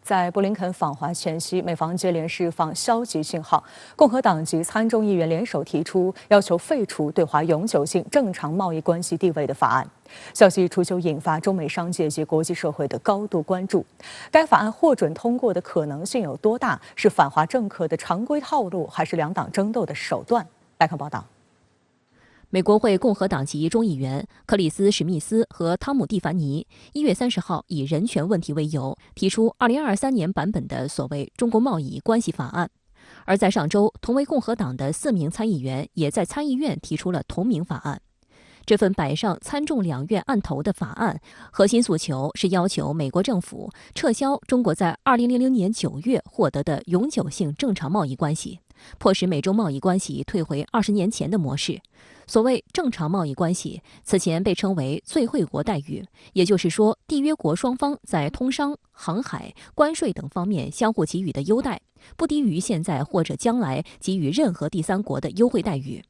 在布林肯访华前夕，美方接连释放消极信号。共和党籍参众议员联手提出要求废除对华永久性正常贸易关系地位的法案。消息一出，就引发中美商界及国际社会的高度关注。该法案获准通过的可能性有多大？是反华政客的常规套路，还是两党争斗的手段？来看报道。美国会共和党籍众议员克里斯·史密斯和汤姆·蒂凡尼1月30号以人权问题为由，提出2023年版本的所谓中国贸易关系法案。而在上周，同为共和党的4名参议员也在参议院提出了同名法案。这份摆上参众两院案头的法案，核心诉求是要求美国政府撤销中国在2000年9月获得的永久性正常贸易关系，迫使美中贸易关系退回20年前的模式。所谓正常贸易关系，此前被称为最惠国待遇，也就是说，缔约国双方在通商、航海、关税等方面相互给予的优待，不低于现在或者将来给予任何第三国的优惠待遇。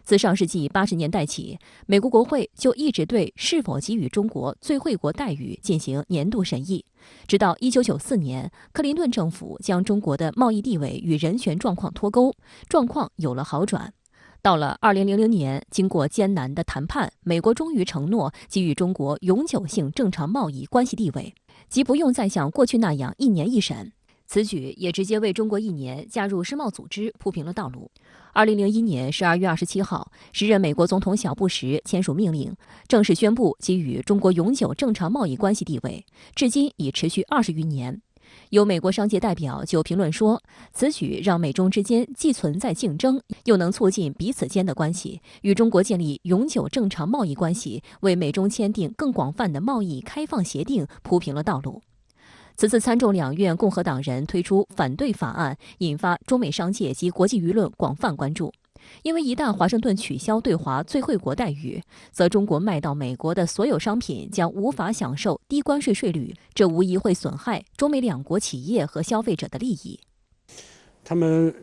自上世纪80年代起，美国国会就一直对是否给予中国最惠国待遇进行年度审议，直到1994年，克林顿政府将中国的贸易地位与人权状况脱钩，状况有了好转。到了2000年，经过艰难的谈判，美国终于承诺给予中国永久性正常贸易关系地位，即不用再像过去那样1年1审。此举也直接为中国1年加入世贸组织铺平了道路。2001年12月27号，时任美国总统小布什签署命令，正式宣布给予中国永久正常贸易关系地位，至今已持续20余年。有美国商界代表就评论说，此举让美中之间既存在竞争，又能促进彼此间的关系，与中国建立永久正常贸易关系，为美中签订更广泛的贸易开放协定铺平了道路。此次参众两院共和党人推出反对法案，引发中美商界及国际舆论广泛关注。因为一旦华盛顿取消对华最惠国待遇，则中国卖到美国的所有商品将无法享受低关税税率，这无疑会损害中美两国企业和消费者的利益。他们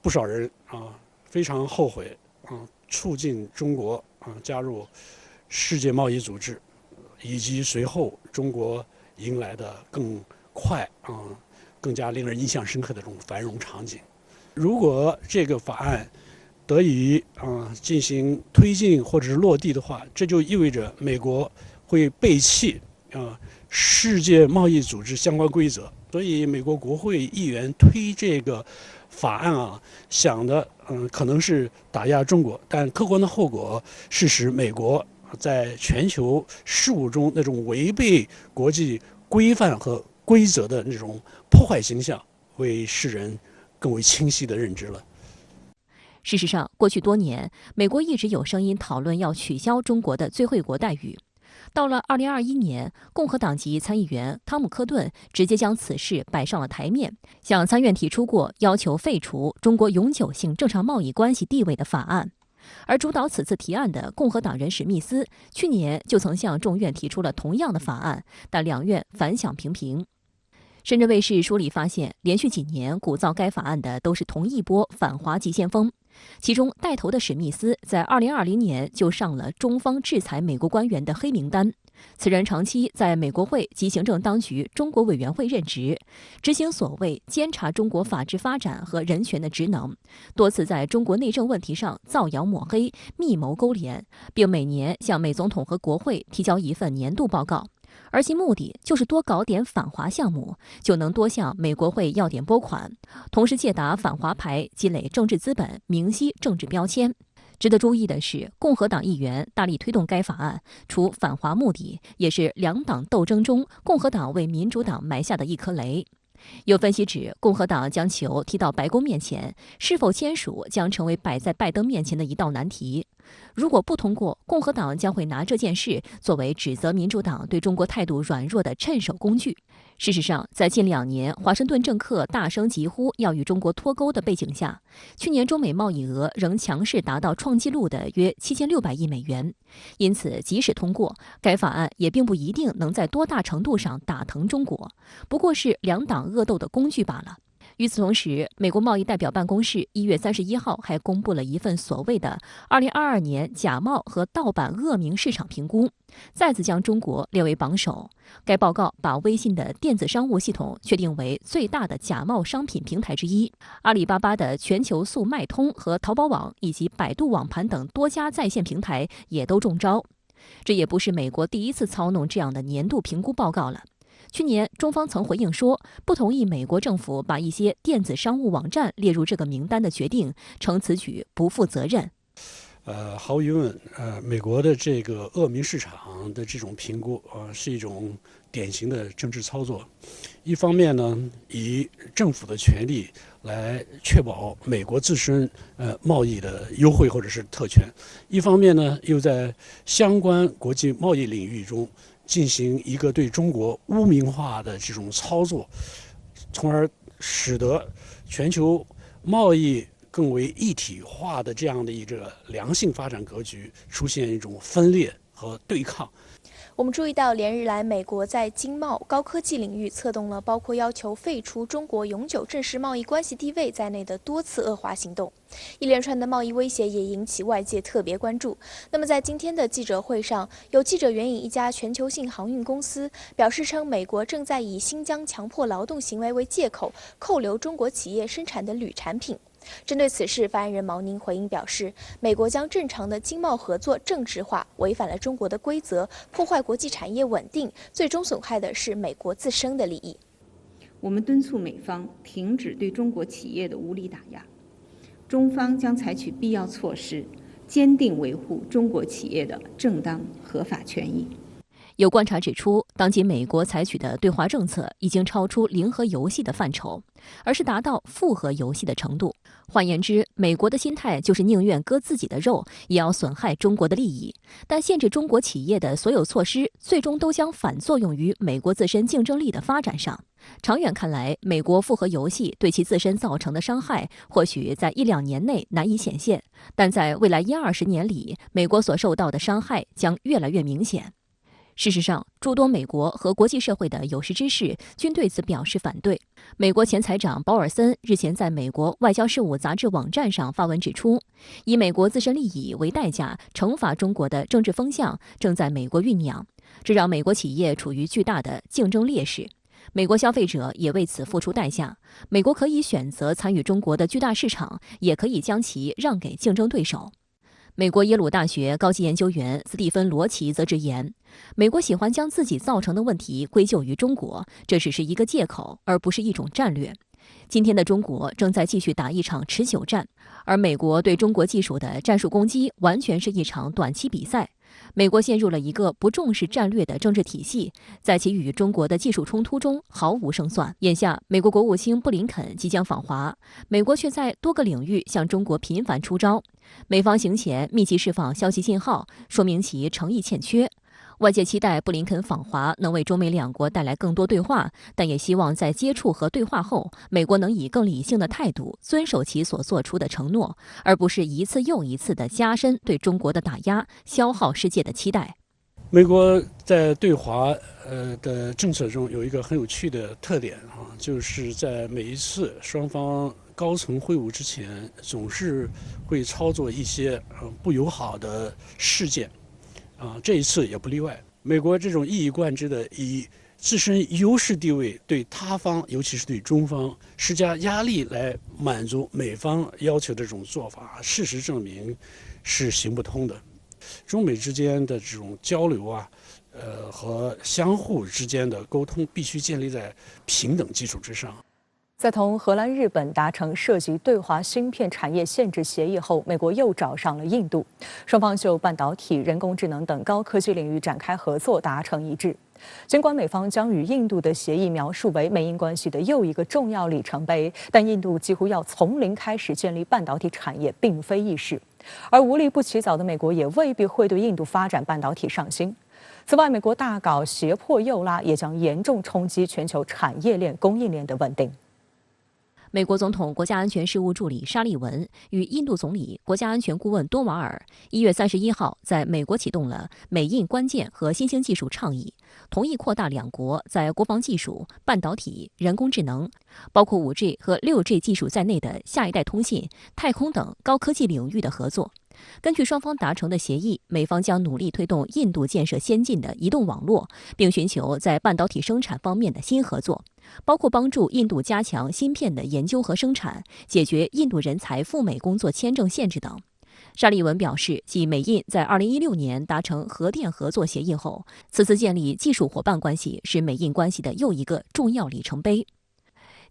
不少人非常后悔促进中国加入世界贸易组织，以及随后中国迎来的更快更加令人印象深刻的这种繁荣场景。如果这个法案得以进行推进或者是落地的话，这就意味着美国会背弃世界贸易组织相关规则。所以美国国会议员推这个法案想的可能是打压中国，但客观的后果是使美国在全球事务中那种违背国际规范和规则的那种破坏形象为世人更为清晰的认知了。事实上，过去多年，美国一直有声音讨论要取消中国的最惠国待遇。到了2021年，共和党籍参议员汤姆·科顿直接将此事摆上了台面，向参院提出过要求废除中国永久性正常贸易关系地位的法案。而主导此次提案的共和党人史密斯，去年就曾向众院提出了同样的法案，但两院反响平平。深圳卫视梳理发现，连续几年鼓噪该法案的都是同一波反华急先锋。其中带头的史密斯在2020年就上了中方制裁美国官员的黑名单。此人长期在美国会及行政当局中国委员会任职，执行所谓监察中国法治发展和人权的职能，多次在中国内政问题上造谣抹黑、密谋勾连，并每年向美总统和国会提交一份年度报告。而其目的就是多搞点反华项目，就能多向美国会要点拨款，同时借打反华牌，积累政治资本，明晰政治标签。值得注意的是，共和党议员大力推动该法案，除反华目的，也是两党斗争中共和党为民主党埋下的一颗雷。有分析指，共和党将球踢到白宫面前，是否签署将成为摆在拜登面前的一道难题。如果不通过，共和党将会拿这件事作为指责民主党对中国态度软弱的趁手工具。事实上，在近2年华盛顿政客大声疾呼要与中国脱钩的背景下，去年中美贸易额仍强势达到创纪录的约7600亿美元。因此，即使通过，该法案也并不一定能在多大程度上打疼中国，不过是两党恶斗的工具罢了。与此同时，美国贸易代表办公室1月31号还公布了一份所谓的2022年假冒和盗版恶名市场评估，再次将中国列为榜首。该报告把微信的电子商务系统确定为最大的假冒商品平台之一，阿里巴巴的全球速卖通和淘宝网以及百度网盘等多家在线平台也都中招。这也不是美国第一次操弄这样的年度评估报告了。去年，中方曾回应说，不同意美国政府把一些电子商务网站列入这个名单的决定，称此举不负责任。毫无疑问，美国的这个恶名市场的这种评估是一种典型的政治操作。一方面呢，以政府的权力来确保美国自身贸易的优惠或者是特权；一方面呢，又在相关国际贸易领域中进行一个对中国污名化的这种操作，从而使得全球贸易更为一体化的这样的一个良性发展格局出现一种分裂和对抗。我们注意到，连日来，美国在经贸、高科技领域策动了包括要求废除中国永久正式贸易关系地位在内的多次恶化行动，一连串的贸易威胁也引起外界特别关注。那么，在今天的记者会上，有记者援引一家全球性航运公司表示称，美国正在以新疆强迫劳动行为为借口，扣留中国企业生产的铝产品。针对此事，发言人毛宁回应表示，美国将正常的经贸合作政治化，违反了中国的规则，破坏国际产业稳定，最终损害的是美国自身的利益。我们敦促美方停止对中国企业的无理打压，中方将采取必要措施，坚定维护中国企业的正当合法权益。有观察指出，当今美国采取的对华政策已经超出零和游戏的范畴，而是达到复合游戏的程度。换言之，美国的心态就是宁愿割自己的肉，也要损害中国的利益。但限制中国企业的所有措施，最终都将反作用于美国自身竞争力的发展上。长远看来，美国复合游戏对其自身造成的伤害，或许在1-2年内难以显现，但在未来10-20年里，美国所受到的伤害将越来越明显。事实上，诸多美国和国际社会的有识之士均对此表示反对。美国前财长保尔森日前在美国外交事务杂志网站上发文指出，以美国自身利益为代价惩罚中国的政治风向正在美国酝酿，这让美国企业处于巨大的竞争劣势。美国消费者也为此付出代价。美国可以选择参与中国的巨大市场，也可以将其让给竞争对手。美国耶鲁大学高级研究员斯蒂芬·罗奇则直言，美国喜欢将自己造成的问题归咎于中国，这只是一个借口，而不是一种战略。今天的中国正在继续打一场持久战，而美国对中国技术的战术攻击完全是一场短期比赛。美国陷入了一个不重视战略的政治体系，在其与中国的技术冲突中毫无胜算。眼下，美国国务卿布林肯即将访华，美国却在多个领域向中国频繁出招。美方行前密集释放消息信号，说明其诚意欠缺。外界期待布林肯访华能为中美两国带来更多对话，但也希望在接触和对话后，美国能以更理性的态度遵守其所做出的承诺，而不是一次又一次地加深对中国的打压，消耗世界的期待。美国在对华的政策中有一个很有趣的特点就是在每一次双方高层会晤之前，总是会操作一些不友好的事件。这一次也不例外。美国这种一以贯之的以自身优势地位对他方，尤其是对中方施加压力来满足美方要求的这种做法，事实证明是行不通的。中美之间的这种交流和相互之间的沟通必须建立在平等基础之上。在同荷兰、日本达成涉及对华芯片产业限制协议后，美国又找上了印度，双方就半导体、人工智能等高科技领域展开合作，达成一致。尽管美方将与印度的协议描述为美印关系的又一个重要里程碑，但印度几乎要从零开始建立半导体产业，并非易事。而无利不起早的美国也未必会对印度发展半导体上心。此外，美国大搞胁迫诱拉，也将严重冲击全球产业链、供应链的稳定。美国总统国家安全事务助理沙利文与印度总理国家安全顾问多瓦尔1月31号在美国启动了美印关键和新兴技术倡议，同意扩大两国在国防技术、半导体、人工智能，包括5G 和6G 技术在内的下一代通信、太空等高科技领域的合作。根据双方达成的协议，美方将努力推动印度建设先进的移动网络，并寻求在半导体生产方面的新合作，包括帮助印度加强芯片的研究和生产，解决印度人才赴美工作签证限制等。沙利文表示，继美印在2016年达成核电合作协议后，此次建立技术伙伴关系是美印关系的又一个重要里程碑。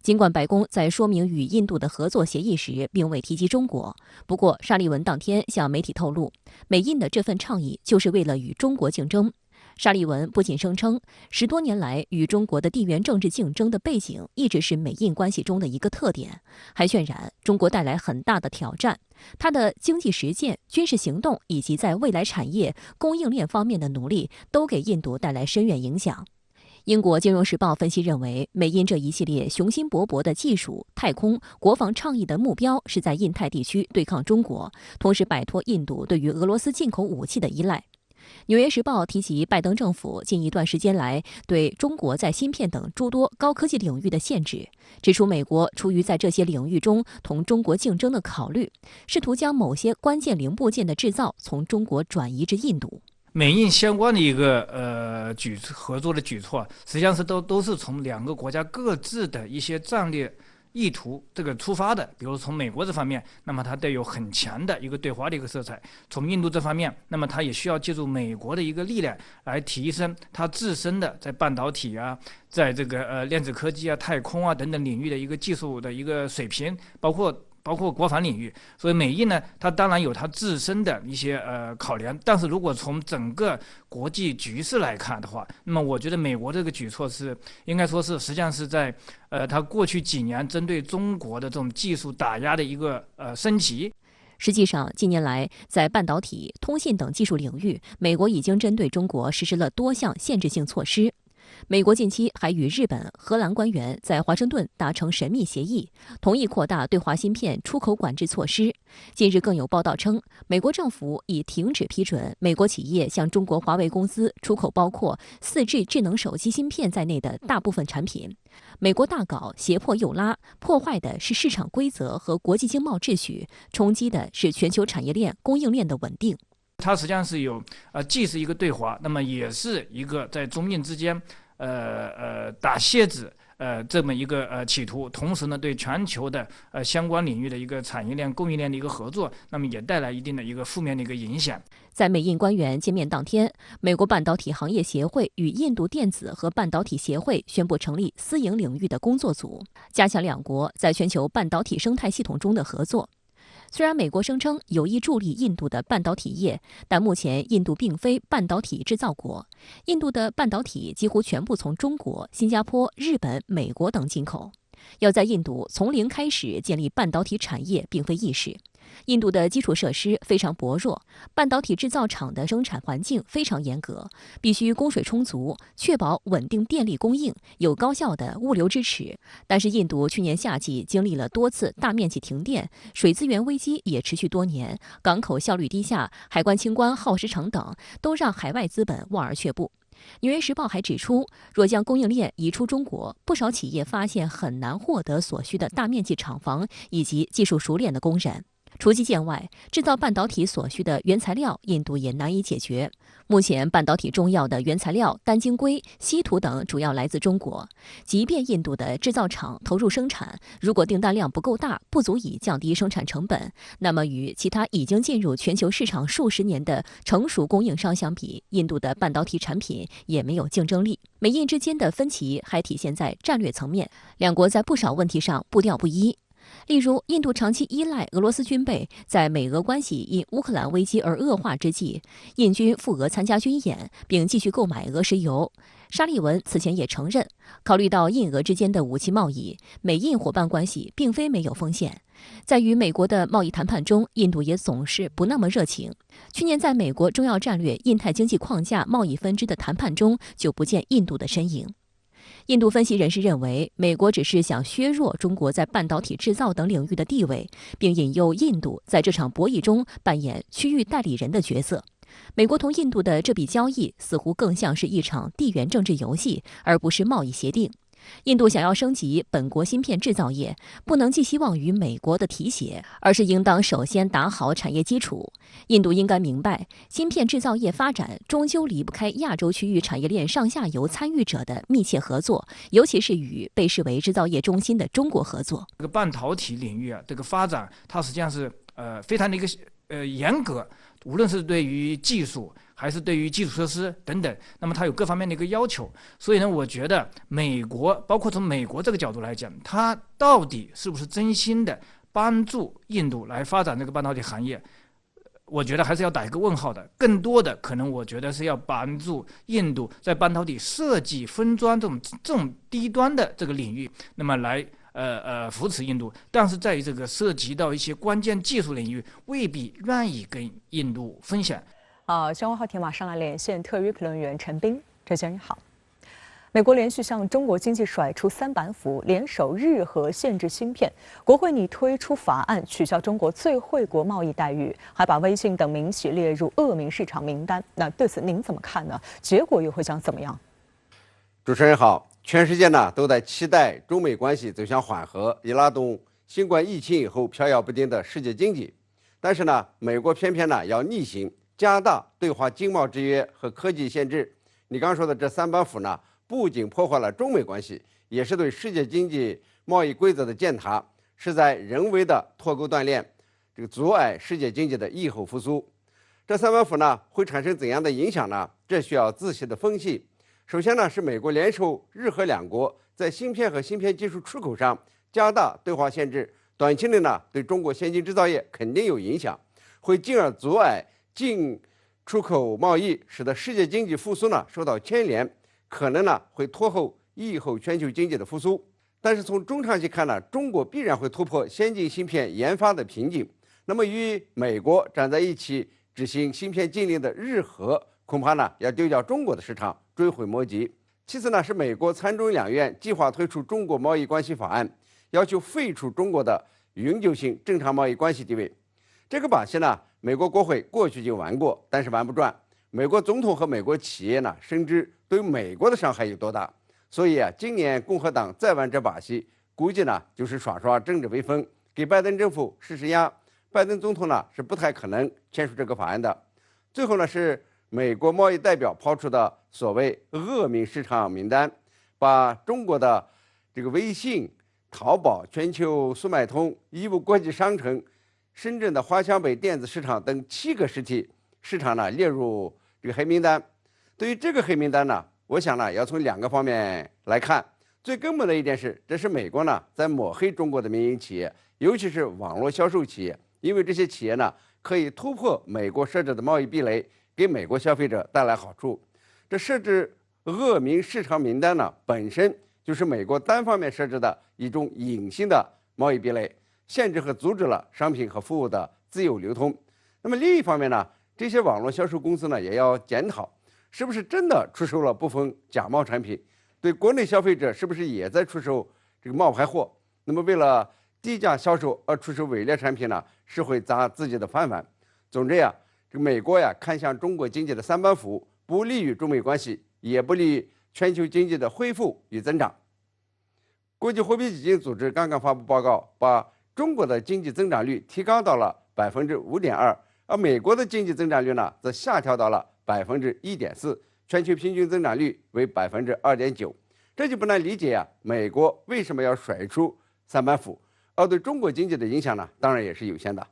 尽管白宫在说明与印度的合作协议时并未提及中国，不过沙利文当天向媒体透露，美印的这份倡议就是为了与中国竞争。沙利文不仅声称10多年来与中国的地缘政治竞争的背景一直是美印关系中的一个特点，还渲染中国带来很大的挑战，它的经济实践、军事行动以及在未来产业供应链方面的努力都给印度带来深远影响。英国金融时报分析认为，美印这一系列雄心勃勃的技术、太空、国防倡议的目标是在印太地区对抗中国，同时摆脱印度对于俄罗斯进口武器的依赖。纽约时报提及拜登政府近一段时间来对中国在芯片等诸多高科技领域的限制，指出美国出于在这些领域中同中国竞争的考虑，试图将某些关键零部件的制造从中国转移至印度。美印相关的一个合作的举措，实际上是都是从两个国家各自的一些战略意图这个出发的。比如从美国这方面，那么它带有很强的一个对华的一个色彩；从印度这方面，那么它也需要借助美国的一个力量来提升它自身的在半导体啊，在这个量子科技啊、太空啊等等领域的一个技术的一个水平，包括国防领域。所以美印呢，它当然有它自身的一些考量，但是如果从整个国际局势来看的话，那么我觉得美国这个举措是应该说是实际上是在它过去几年针对中国的这种技术打压的一个升级。实际上，近年来在半导体、通信等技术领域，美国已经针对中国实施了多项限制性措施。美国近期还与日本、荷兰官员在华盛顿达成神秘协议，同意扩大对华芯片出口管制措施。近日更有报道称，美国政府已停止批准美国企业向中国华为公司出口包括4G 智能手机芯片在内的大部分产品。美国大搞胁迫诱拉，破坏的是市场规则和国际经贸秩序，冲击的是全球产业链供应链的稳定。它实际上是有既是一个对华，那么也是一个在中印之间打楔子这么一个企图，同时呢对全球的相关领域的一个产业链供应链的一个合作，那么也带来一定的一个负面的一个影响。在美印官员见面当天，美国半导体行业协会与印度电子和半导体协会宣布成立私营领域的工作组，加强两国在全球半导体生态系统中的合作。虽然美国声称有意助力印度的半导体业，但目前印度并非半导体制造国，印度的半导体几乎全部从中国、新加坡、日本、美国等进口。要在印度从零开始建立半导体产业并非易事。印度的基础设施非常薄弱，半导体制造厂的生产环境非常严格，必须供水充足，确保稳定电力供应，有高效的物流支持。但是印度去年夏季经历了多次大面积停电，水资源危机也持续多年，港口效率低下，海关清关耗时长等，都让海外资本望而却步。纽约时报还指出，若将供应链移出中国，不少企业发现很难获得所需的大面积厂房以及技术熟练的工人。除基建外，制造半导体所需的原材料，印度也难以解决。目前，半导体重要的原材料单晶硅、稀土等主要来自中国。即便印度的制造厂投入生产，如果订单量不够大，不足以降低生产成本，那么与其他已经进入全球市场数十年的成熟供应商相比，印度的半导体产品也没有竞争力。美印之间的分歧还体现在战略层面，两国在不少问题上步调不一。例如，印度长期依赖俄罗斯军备，在美俄关系因乌克兰危机而恶化之际，印军赴俄参加军演，并继续购买俄石油。沙利文此前也承认，考虑到印俄之间的武器贸易，美印伙伴关系并非没有风险。在与美国的贸易谈判中，印度也总是不那么热情。去年在美国重要战略印太经济框架贸易分支的谈判中，就不见印度的身影。印度分析人士认为，美国只是想削弱中国在半导体制造等领域的地位，并引诱印度在这场博弈中扮演区域代理人的角色。美国同印度的这笔交易似乎更像是一场地缘政治游戏，而不是贸易协定。印度想要升级本国芯片制造业，不能寄希望于美国的提携，而是应当首先打好产业基础。印度应该明白，芯片制造业发展终究离不开亚洲区域产业链上下游参与者的密切合作，尤其是与被视为制造业中心的中国合作。这个半导体领域这个发展，它实际上是非常的一个严格，无论是对于技术还是对于基础设施等等，那么它有各方面的一个要求。所以呢，我觉得美国，包括从美国这个角度来讲，它到底是不是真心的帮助印度来发展这个半导体行业，我觉得还是要打一个问号的。更多的可能，我觉得是要帮助印度在半导体设计、分装这种低端的这个领域，那么来扶持印度，但是在于这个涉及到一些关键技术领域，未必愿意跟印度分享。新闻号题马上来连线特约评论员陈斌，陈先生好。美国连续向中国经济甩出3板斧，联手日核限制芯片。国会拟推出法案，取消中国最惠国贸易待遇，还把微信等民企列入恶名市场名单。那对此您怎么看呢？结果又会将怎么样？主持人好，全世界呢都在期待中美关系走向缓和，以拉动新冠疫情以后飘摇不定的世界经济。但是呢，美国偏偏呢要逆行，加大对华经贸制约和科技限制。你刚说的这3板斧呢，不仅破坏了中美关系，也是对世界经济贸易规则的践踏，是在人为的脱钩断链，阻碍世界经济的疫后复苏。这3板斧呢会产生怎样的影响呢？这需要仔细的分析。首先呢，是美国联手日核两国在芯片和芯片技术出口上加大对华限制，短期内呢对中国先进制造业肯定有影响，会进而阻碍进出口贸易，使得世界经济复苏呢受到牵连，可能呢会拖后疫后全球经济的复苏。但是从中长期看呢，中国必然会突破先进芯片研发的瓶颈。那么与美国站在一起执行芯片禁令的日核，恐怕呢要丢掉中国的市场，追悔莫及。其次呢，是美国参众两院计划推出中国贸易关系法案，要求废除中国的永久性正常贸易关系地位。这个把戏呢，美国国会过去就玩过，但是玩不转。美国总统和美国企业呢，深知对美国的伤害有多大，所以今年共和党再玩这把戏，估计呢就是耍耍政治威风，给拜登政府施施压。拜登总统呢是不太可能签署这个法案的。最后呢，是美国贸易代表抛出的所谓恶名市场名单，把中国的这个微信、淘宝、全球速卖通、义乌国际商城、深圳的华强北电子市场等7个实体市场呢列入这个黑名单。对于这个黑名单呢，我想呢要从2个方面来看。最根本的一点是，这是美国呢在抹黑中国的民营企业，尤其是网络销售企业，因为这些企业呢可以突破美国设置的贸易壁垒，给美国消费者带来好处。这设置恶名市场名单呢，本身就是美国单方面设置的一种隐性的贸易壁垒，限制和阻止了商品和服务的自由流通。那么另一方面呢，这些网络销售公司呢也要检讨，是不是真的出售了部分假冒产品，对国内消费者是不是也在出售这个冒牌货。那么为了低价销售而出售伪劣产品呢，是会砸自己的饭碗。总之呀，这个美国呀看向中国经济的3板斧，不利于中美关系，也不利于全球经济的恢复与增长。国际货币基金组织刚刚发布报告，把中国的经济增长率提高到了5.2%，而美国的经济增长率呢则下调到了1.4%，全球平均增长率为2.9%。这就不难理解美国为什么要甩出3板斧，而对中国经济的影响呢，当然也是有限的。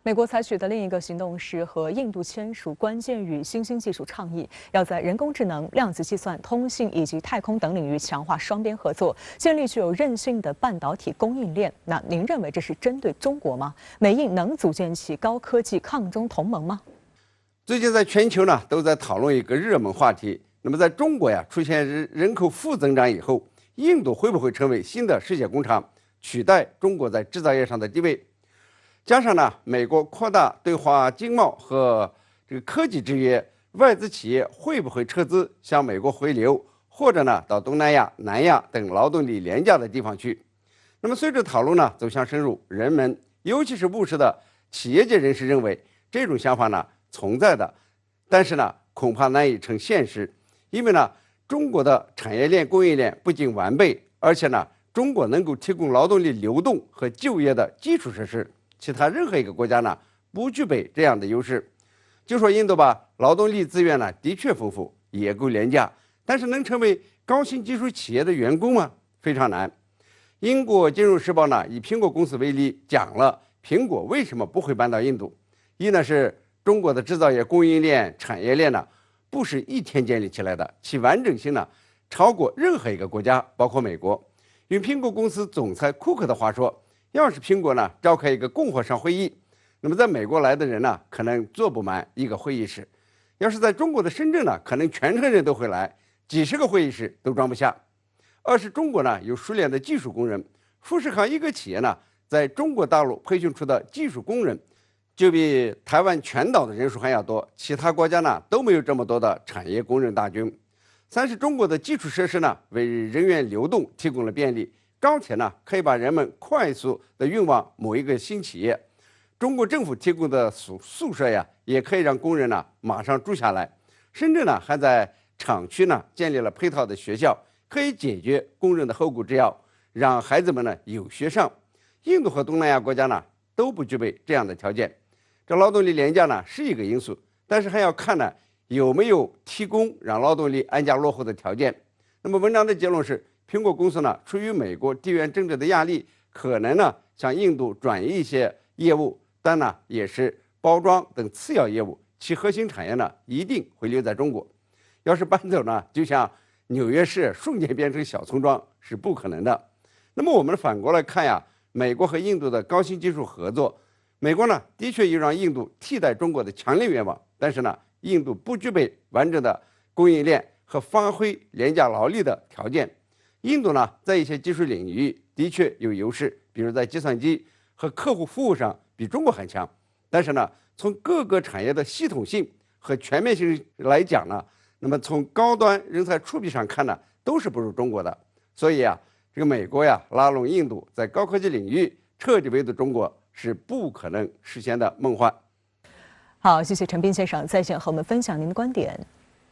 美国采取的另一个行动是和印度签署关键与新兴技术倡议，要在人工智能、量子计算、通信以及太空等领域强化双边合作，建立具有韧性的半导体供应链。那您认为这是针对中国吗？美印能组建起高科技抗中同盟吗？最近在全球呢都在讨论一个热门话题，那么在中国出现人口负增长以后，印度会不会成为新的世界工厂，取代中国在制造业上的地位？加上呢，美国扩大对华经贸和这个科技制约，外资企业会不会撤资向美国回流，或者呢到东南亚、南亚等劳动力廉价的地方去。那么随着讨论呢走向深入，人们尤其是务实的企业界人士认为这种想法呢存在的，但是呢恐怕难以成现实，因为呢中国的产业链供应链不仅完备，而且呢中国能够提供劳动力流动和就业的基础设施，其他任何一个国家呢不具备这样的优势。就说印度吧，劳动力资源呢的确丰富，也够廉价，但是能成为高新技术企业的员工吗？非常难。英国金融时报呢以苹果公司为例，讲了苹果为什么不会搬到印度。一呢是中国的制造业供应链、产业链呢不是一天建立起来的，其完整性呢超过任何一个国家，包括美国。用苹果公司总裁库克的话说，要是苹果呢召开一个供货商会议，那么在美国来的人呢可能坐不满一个会议室，要是在中国的深圳呢，可能全城人都会来，几十个会议室都装不下。二是中国呢有熟练的技术工人，富士康一个企业呢在中国大陆培训出的技术工人就比台湾全岛的人数还要多，其他国家呢都没有这么多的产业工人大军。三是中国的基础设施呢为人员流动提供了便利，高铁呢可以把人们快速的运往某一个新企业，中国政府提供的宿舍呀也可以让工人呢马上住下来。深圳呢还在厂区呢建立了配套的学校，可以解决工人的后顾之忧，让孩子们呢有学上。印度和东南亚国家呢都不具备这样的条件，这劳动力廉价呢是一个因素，但是还要看呢有没有提供让劳动力安家落户的条件。那么文章的结论是，苹果公司呢出于美国地缘政治的压力，可能呢向印度转移一些业务，但呢也是包装等次要业务，其核心产业呢一定会留在中国。要是搬走呢，就像纽约市瞬间变成小村庄是不可能的。那么我们反过来看呀，美国和印度的高新技术合作，美国呢的确有让印度替代中国的强烈愿望，但是呢印度不具备完整的供应链和发挥廉价劳力的条件。印度呢在一些技术领域的确有优势，比如在计算机和客户服务上比中国还强，但是呢从各个产业的系统性和全面性来讲呢，那么从高端人才储备上看呢，都是不如中国的。所以啊，这个美国呀拉拢印度在高科技领域彻底围堵中国是不可能实现的梦幻。好，谢谢陈斌先生在线和我们分享您的观点，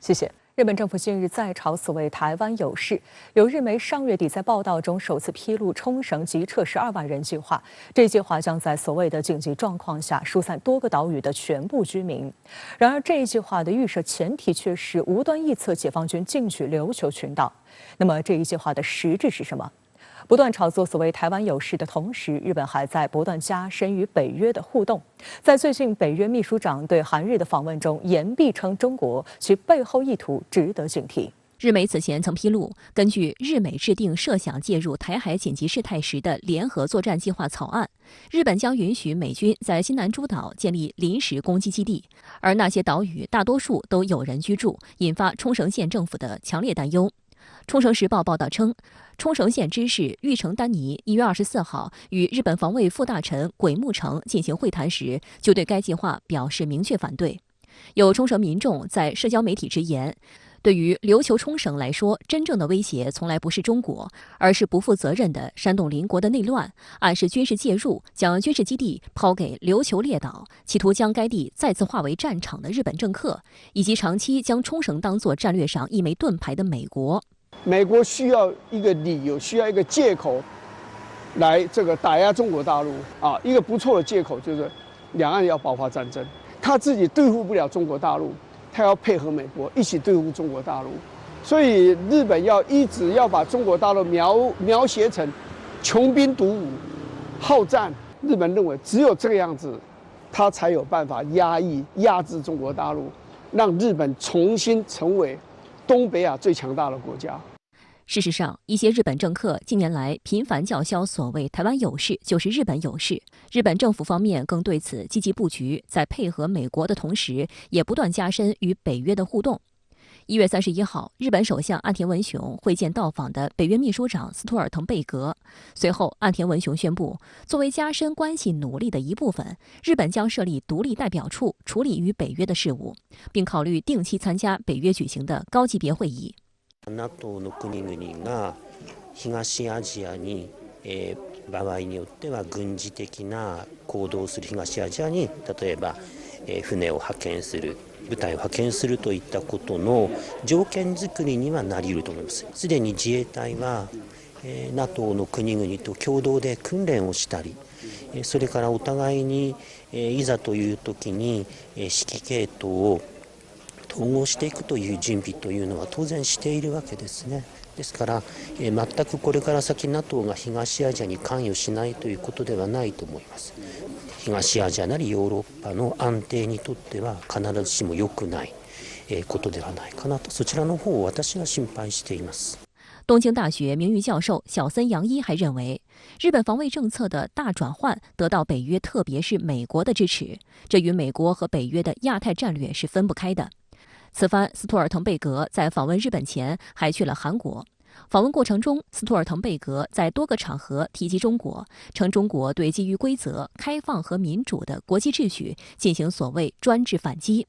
谢谢。日本政府近日在朝所谓台湾有事，有日媒上月底在报道中首次披露冲绳急撤12万人计划。这一计划将在所谓的紧急状况下疏散多个岛屿的全部居民。然而，这一计划的预设前提却是无端臆测解放军进取琉球群岛。那么，这一计划的实质是什么？不断炒作所谓台湾有事的同时，日本还在不断加深与北约的互动。在最近北约秘书长对韩日的访问中，言必称中国，其背后意图值得警惕。日媒此前曾披露，根据日美制定设想介入台海紧急事态时的联合作战计划草案，日本将允许美军在新南诸岛建立临时攻击基地，而那些岛屿大多数都有人居住，引发冲绳县政府的强烈担忧。冲绳时报报道称，冲绳县知事玉城丹尼1月24号与日本防卫副大臣鬼木城进行会谈时，就对该计划表示明确反对。有冲绳民众在社交媒体直言，对于琉球冲绳来说，真正的威胁从来不是中国，而是不负责任的煽动邻国的内乱，暗示军事介入，将军事基地抛给琉球列岛，企图将该地再次化为战场的日本政客，以及长期将冲绳当作战略上一枚盾牌的美国。美国需要一个理由，需要一个借口，来打压中国大陆啊。一个不错的借口就是两岸要爆发战争，他自己对付不了中国大陆，他要配合美国一起对付中国大陆。所以日本一直要把中国大陆描写成穷兵黩武、好战。日本认为只有这个样子，他才有办法压制中国大陆，让日本重新成为东北亚最强大的国家。事实上，一些日本政客近年来频繁叫嚣所谓台湾有事就是日本有事，日本政府方面更对此积极布局，在配合美国的同时，也不断加深与北约的互动。1月31号，日本首相岸田文雄会见到访的北约秘书长斯图尔滕贝格。随后，岸田文雄宣布，作为加深关系努力的一部分，日本将设立独立代表处处理与北约的事务，并考虑定期参加北约举行的高级别会议。NATO の国々が東アジアに、場合によっては軍事的な行動をする東アジアに例えば、船を派遣する部隊を派遣するといったことの条件作りにはなり得ると思います。すでに自衛隊は、NATO の国々と共同で訓練をしたり、それからお互いに、いざという時に、指揮系統を統合していくという準備というのは当然しているわけですね。ですから、全くこれから先 NATO が東アジアに関与しないということではないと思います。東アジアなりヨーロッパの安定にとっては必ずしも良くないことではないかなと、そちらの方を私は心配しています。东京大学名誉教授小森洋一还认为，日本防卫政策的大转换得到北约特别是美国的支持，这与美国和北约的亚太战略是分不开的。此番斯托尔滕贝格在访问日本前还去了韩国。访问过程中，斯托尔滕贝格在多个场合提及中国，称中国对基于规则、开放和民主的国际秩序进行所谓专制反击。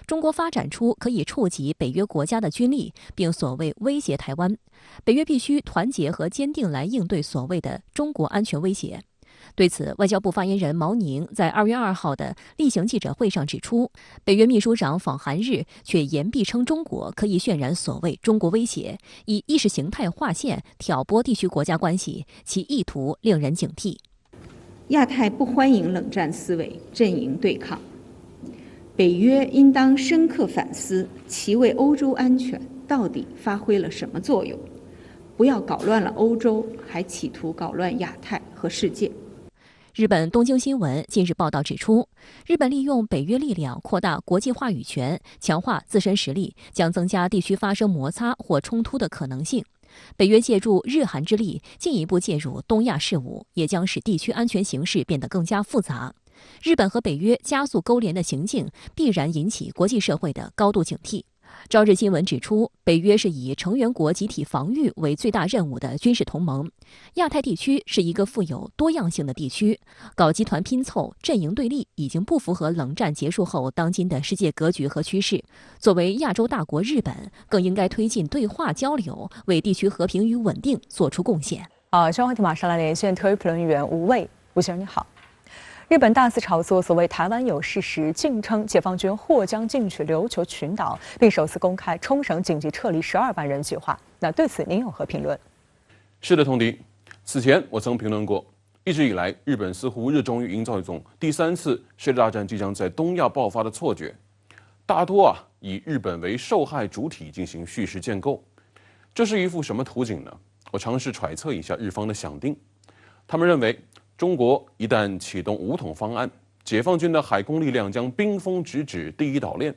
中国发展出可以触及北约国家的军力，并所谓威胁台湾，北约必须团结和坚定来应对所谓的中国安全威胁。对此，外交部发言人毛宁在2月2号的例行记者会上指出，北约秘书长访韩日却言必称中国可以渲染所谓中国威胁，以意识形态划线挑拨地区国家关系，其意图令人警惕。亚太不欢迎冷战思维、阵营对抗，北约应当深刻反思其为欧洲安全到底发挥了什么作用，不要搞乱了欧洲，还企图搞乱亚太和世界。日本东京新闻近日报道指出，日本利用北约力量扩大国际话语权，强化自身实力，将增加地区发生摩擦或冲突的可能性。北约借助日韩之力，进一步介入东亚事务，也将使地区安全形势变得更加复杂。日本和北约加速勾连的行径，必然引起国际社会的高度警惕。朝日新闻指出，北约是以成员国集体防御为最大任务的军事同盟。亚太地区是一个富有多样性的地区，搞集团拼凑、阵营对立已经不符合冷战结束后当今的世界格局和趋势。作为亚洲大国，日本更应该推进对话交流，为地区和平与稳定做出贡献。相关话题马上来连线特约评论员吴卫，吴先生你好。日本大肆炒作所谓台湾有事时，竟称解放军或将进取琉球群岛，并首次公开冲绳紧急撤离12万人计划。那对此您有何评论？是的，同迪。此前我曾评论过，一直以来日本似乎热衷于营造一种第3次世界大战即将在东亚爆发的错觉，大多以日本为受害主体进行叙事建构。这是一幅什么图景呢？我尝试揣测一下日方的想定。他们认为，中国一旦启动武统方案，解放军的海空力量将兵锋直指第一岛链，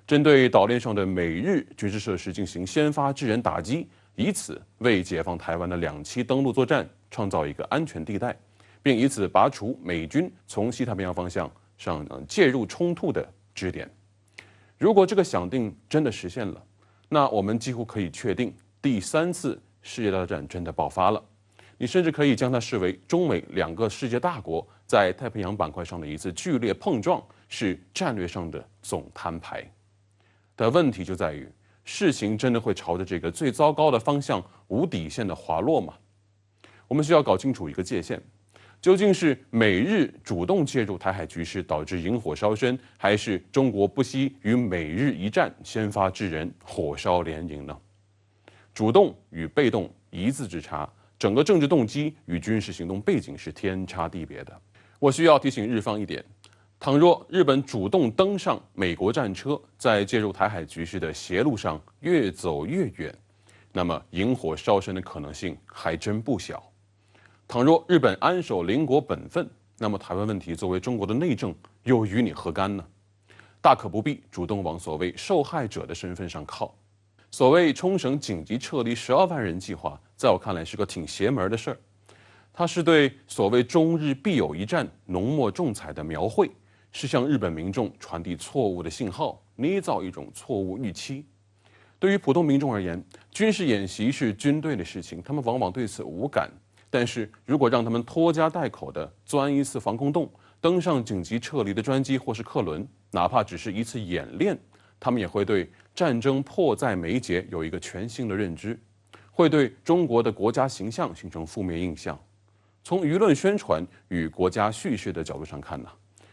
针对岛链上的美日军事设施进行先发制人打击，以此为解放台湾的2栖登陆作战创造一个安全地带，并以此拔除美军从西太平洋方向上介入冲突的支点。如果这个想定真的实现了，那我们几乎可以确定第3次世界大战真的爆发了。你甚至可以将它视为中美2个世界大国在太平洋板块上的一次剧烈碰撞，是战略上的总摊牌。但问题就在于，事情真的会朝着这个最糟糕的方向无底线的滑落吗？我们需要搞清楚一个界限，究竟是美日主动介入台海局势导致引火烧身，还是中国不惜与美日一战先发制人，火烧连营呢？主动与被动一字之差，整个政治动机与军事行动背景是天差地别的。我需要提醒日方一点，倘若日本主动登上美国战车，在介入台海局势的邪路上越走越远，那么引火烧身的可能性还真不小。倘若日本安守邻国本分，那么台湾问题作为中国的内政又与你何干呢？大可不必主动往所谓受害者的身份上靠。所谓冲绳紧急撤离12万人计划，在我看来是个挺邪门的事儿。它是对所谓中日必有一战浓墨重彩的描绘，是向日本民众传递错误的信号，捏造一种错误预期。对于普通民众而言，军事演习是军队的事情，他们往往对此无感。但是如果让他们拖家带口的钻一次防空洞，登上紧急撤离的专机或是客轮，哪怕只是一次演练，他们也会对战争迫在眉睫有一个全新的认知，会对中国的国家形象形成负面印象。从舆论宣传与国家叙事的角度上看呢，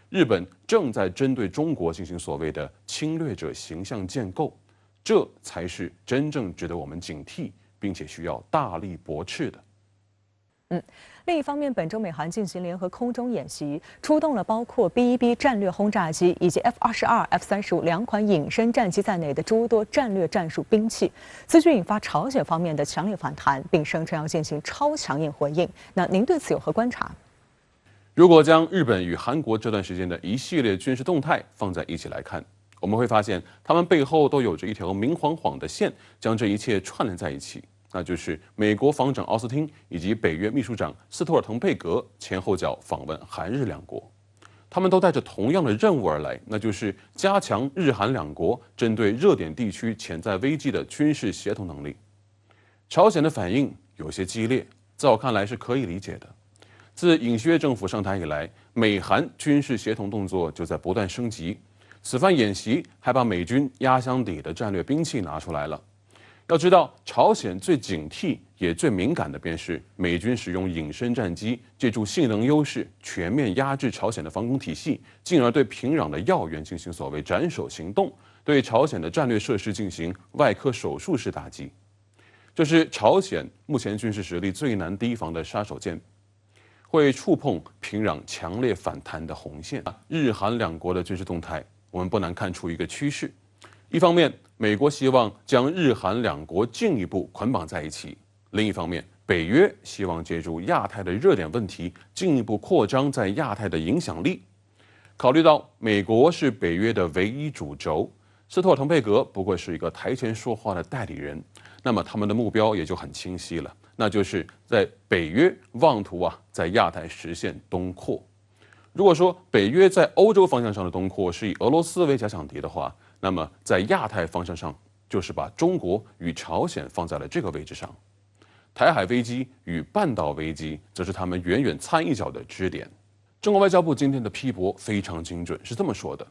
日本正在针对中国进行所谓的侵略者形象建构，这才是真正值得我们警惕，并且需要大力驳斥的。另一方面，本周美韩进行联合空中演习，出动了包括 B-1B 战略轰炸机以及 F-22、F-35两款隐身战机在内的诸多战略战术兵器，此举引发朝鲜方面的强烈反弹，并声称要进行超强硬回应。那您对此有何观察？如果将日本与韩国这段时间的一系列军事动态放在一起来看，我们会发现，他们背后都有着一条明晃晃的线，将这一切串联在一起。那就是美国防长奥斯汀以及北约秘书长斯托尔滕贝格前后脚访问韩日两国，他们都带着同样的任务而来，那就是加强日韩两国针对热点地区潜在危机的军事协同能力。朝鲜的反应有些激烈，在我看来是可以理解的。自尹锡悦政府上台以来，美韩军事协同动作就在不断升级，此番演习还把美军压箱底的战略兵器拿出来了。要知道，朝鲜最警惕也最敏感的便是美军使用隐身战机，借助性能优势全面压制朝鲜的防空体系，进而对平壤的要员进行所谓斩首行动，对朝鲜的战略设施进行外科手术式打击。这是朝鲜目前军事实力最难提防的杀手锏，会触碰平壤强烈反弹的红线。日韩两国的军事动态，我们不难看出一个趋势。一方面，美国希望将日韩两国进一步捆绑在一起；另一方面，北约希望借助亚太的热点问题，进一步扩张在亚太的影响力。考虑到美国是北约的唯一主轴，斯托尔滕贝格不过是一个台前说话的代理人，那么他们的目标也就很清晰了，那就是在北约妄图在亚太实现东扩。如果说北约在欧洲方向上的东扩是以俄罗斯为假想敌的话，那么在亚太方向上，就是把中国与朝鲜放在了这个位置上。台海危机与半岛危机则是他们远远掺一脚的支点。中国外交部今天的批驳非常精准，是这么说的：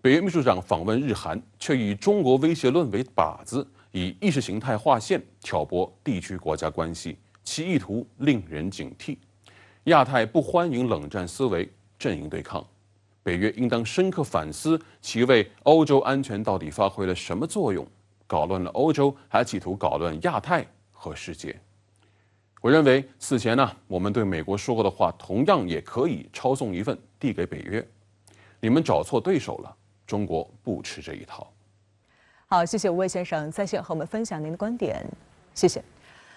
北约秘书长访问日韩，却以中国威胁论为靶子，以意识形态划线，挑拨地区国家关系，其意图令人警惕。亚太不欢迎冷战思维，阵营对抗。北约应当深刻反思其为欧洲安全到底发挥了什么作用，搞乱了欧洲，还企图搞乱亚太和世界。我认为此前我们对美国说过的话，同样也可以抄送一份递给北约。你们找错对手了，中国不吃这一套。好，谢谢吴卫先生在线和我们分享您的观点，谢谢。